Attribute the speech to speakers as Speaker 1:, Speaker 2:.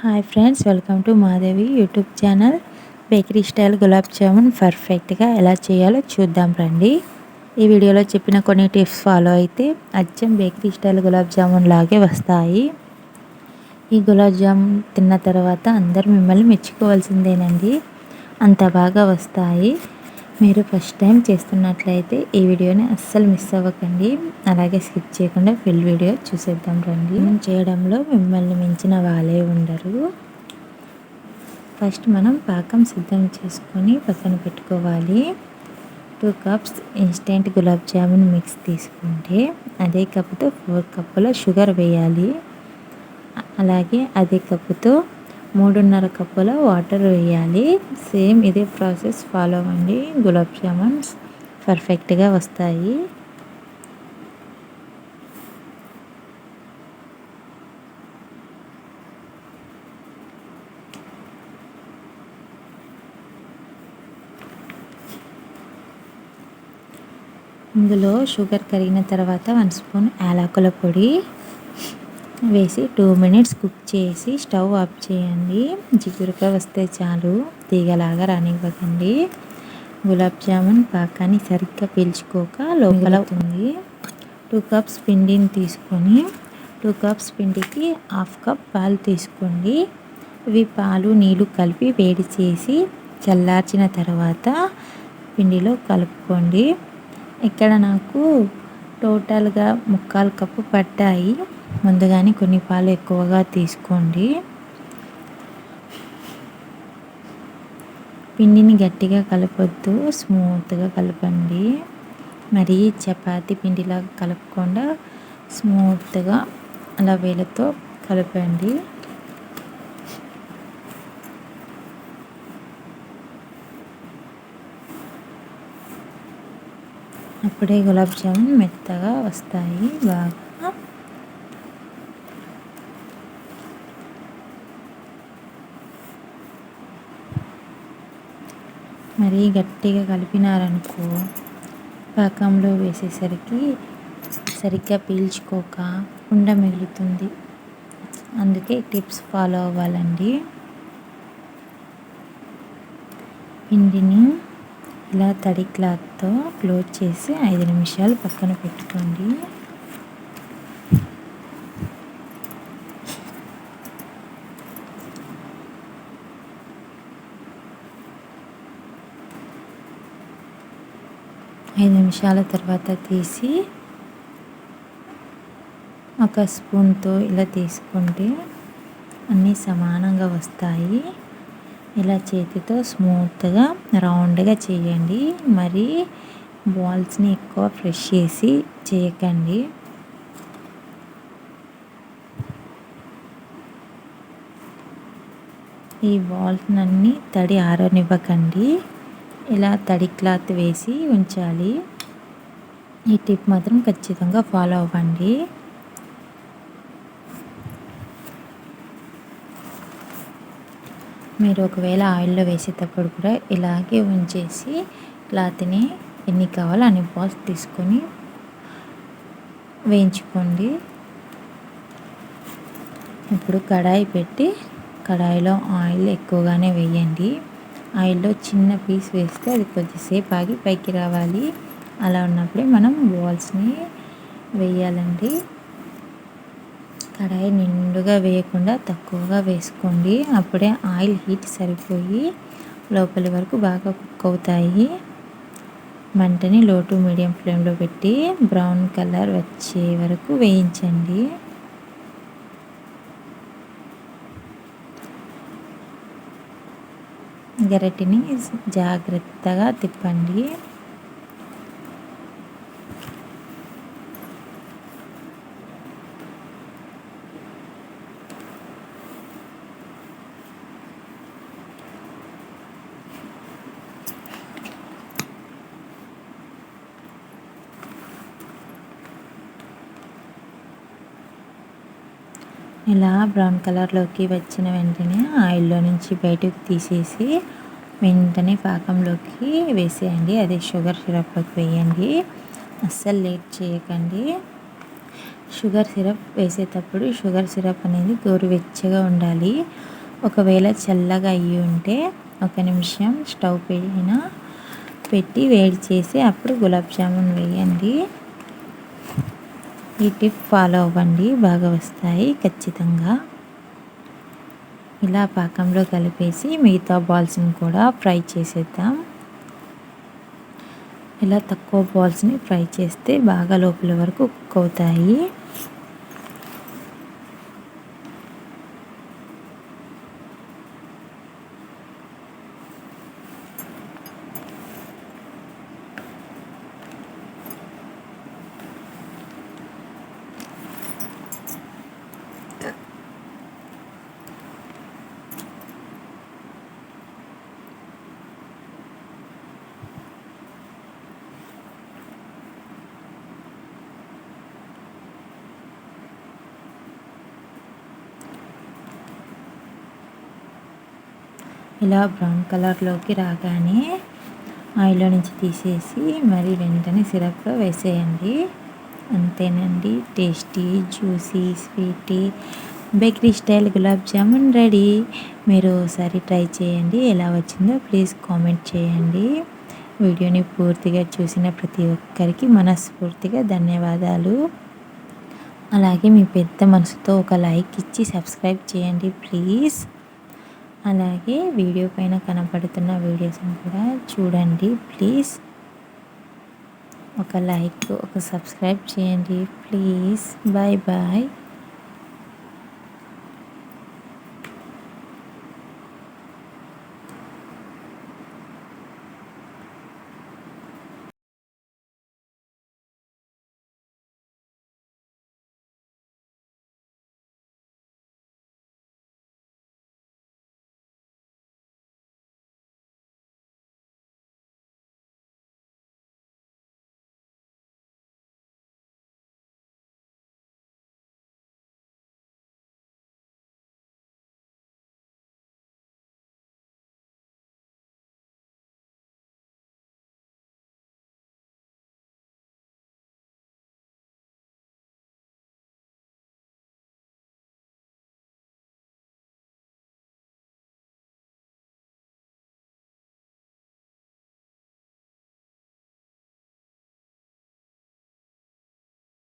Speaker 1: Hi friends, welcome to Madhavi YouTube channel. Bakery style gulab jamun పర్ఫెక్ట్గా ఎలా చేయాలో చూద్దాం రండి. ఈ వీడియోలో చెప్పిన కొన్ని టిప్స్ ఫాలో అయితే అచ్చం బేకరీ స్టైల్ గులాబ్ జామున్ లాగే వస్తాయి. ఈ గులాబ్ జామున్ తిన్న తర్వాత అందరు మిమ్మల్ని మెచ్చుకోవాల్సిందేనండి, అంత బాగా వస్తాయి. మీరు ఫస్ట్ టైం చేస్తున్నట్లయితే ఈ వీడియోని అస్సలు మిస్ అవ్వకండి, అలాగే స్కిప్ చేయకుండా ఫుల్ వీడియో చూసేద్దాం రండి. చేయడంలో మిమ్మల్ని మించిన వాళ్ళే ఉండరు. ఫస్ట్ మనం పాకం సిద్ధం చేసుకొని పక్కన పెట్టుకోవాలి. 2 cups instant gulab jamun mix తీసుకుంటే అదే కప్పుతో 4 కప్పుల షుగర్ వేయాలి. అలాగే అదే కప్పుతో 3.5 కప్పుల వాటర్ వేయాలి. సేమ్ ఇదే ప్రాసెస్ ఫాలో అవ్వండి, గులాబ్ జామున్స్ పర్ఫెక్ట్గా వస్తాయి. ఇందులో షుగర్ కరిగిన తర్వాత 1 స్పూన్ యాలకుల పొడి వేసి 2 మినిట్స్ కుక్ చేసి స్టవ్ ఆఫ్ చేయండి. జిగురుగా వస్తే చాలు, తీగలాగా రానివ్వకండి. గులాబ్ జామున్ పాకాన్ని సరిగ్గా పీల్చుకోక లోపలవుతుంది. 2 కప్స్ పిండిని తీసుకొని 2 కప్స్ పిండికి 1/2 కప్ పాలు తీసుకోండి. ఇవి పాలు నీళ్ళు కలిపి వేడి చేసి చల్లార్చిన తర్వాత పిండిలో కలుపుకోండి. ఇక్కడ నాకు టోటల్గా 3/4 కప్పు పట్టాయి. ముందుగానే కొన్ని పాలు ఎక్కువగా తీసుకోండి. పిండిని గట్టిగా కలపొద్దు, స్మూత్గా కలపండి. మరి చపాతీ పిండిలాగా కలపకుండా స్మూత్గా అలా వేలతో కలపండి. అప్పుడే గులాబ్ జామున్ మెత్తగా వస్తాయి బాగా. మరి గట్టిగా కలిపినారనుకో పాకంలో వేసేసరికి సరిగ్గా పీల్చుకోక ఉండ మిగులుతుంది. అందుకే టిప్స్ ఫాలో అవ్వాలండి. పిండిని ఇలా తడి క్లాత్తో క్లోజ్ చేసి 5 నిమిషాలు పక్కన పెట్టుకోండి. ఐదు నిమిషాల తర్వాత తీసి ఒక స్పూన్తో ఇలా తీసుకుంటే అన్నీ సమానంగా వస్తాయి. ఇలా చేతితో స్మూత్గా రౌండ్గా చేయండి. మరి బాల్స్ని ఎక్కువ ప్రెస్ చేసి చేయకండి. ఈ బాల్స్నన్నీ తడి ఆరనివ్వకండి, ఇలా తడి క్లాత్ వేసి ఉంచాలి. ఈ టిప్ మాత్రం ఖచ్చితంగా ఫాలో అవ్వండి. మీరు ఒకవేళ ఆయిల్లో వేసేటప్పుడు కూడా ఇలాగే ఉంచేసి క్లాత్ని ఎన్ని కావాలో అన్ని బాల్స్ తీసుకొని వేయించుకోండి. ఇప్పుడు కడాయి పెట్టి కడాయిలో ఆయిల్ ఎక్కువగానే వేయండి. ఆయిల్లో చిన్న పీస్ వేస్తే అది కొద్దిసేపు ఆగి పైకి రావాలి. అలా ఉన్నప్పుడే మనం బాల్స్ని వేయాలండి. కడాయి నిండుగా వేయకుండా తక్కువగా వేసుకోండి. అప్పుడే ఆయిల్ హీట్ సరిపోయి లోపలి వరకు బాగా కుక్ అవుతాయి. మంటని లో టు మీడియం ఫ్లేమ్లో పెట్టి బ్రౌన్ కలర్ వచ్చే వరకు వేయించండి. గరిటెని జాగ్రత్తగా తిప్పండి. ఇలా బ్రౌన్ కలర్లోకి వచ్చిన వెంటనే ఆయిల్లో నుంచి బయటకు తీసేసి వెంటనే పాకంలోకి వేసేయండి. అదే షుగర్ సిరప్లోకి వేయండి. అస్సలు లేట్ చేయకండి. షుగర్ సిరప్ వేసేటప్పుడు షుగర్ సిరప్ అనేది గోరువెచ్చగా ఉండాలి. ఒకవేళ చల్లగా అయ్యి ఉంటే 1 నిమిషం స్టవ్ పైన పెట్టి వేడి చేసి అప్పుడు గులాబ్ జామున్ వేయండి. ఈ టిప్ ఫాలో అవ్వండి, బాగా వస్తాయి ఖచ్చితంగా. ఇలా పాకంలో కలిపేసి మిగతా బాల్స్ని కూడా ఫ్రై చేసేద్దాం. ఇలా తక్కువ బాల్స్ని ఫ్రై చేస్తే బాగా లోపల వరకు కుక్ అవుతాయి. ఇలా బ్రౌన్ కలర్లోకి రాగానే ఆయిల్లో నుంచి తీసేసి మరి వెంటనే సిరప్లో వేసేయండి. అంతేనండి, tasty juicy sweety bakery style gulab jamun ready. మీరు ఒకసారి ట్రై చేయండి, ఎలా వచ్చిందో ప్లీజ్ కామెంట్ చేయండి. వీడియోని పూర్తిగా చూసిన ప్రతి ఒక్కరికి మనస్ఫూర్తిగా ధన్యవాదాలు. అలాగే మీ పెద్ద మనసుతో ఒక లైక్ ఇచ్చి సబ్స్క్రైబ్ చేయండి ప్లీజ్. అలాగే వీడియో పైన కనపడుతున్న వీడియోస్ని కూడా చూడండి ప్లీజ్. ఒక లైక్, ఒక సబ్స్క్రైబ్ చేయండి ప్లీజ్. Bye bye.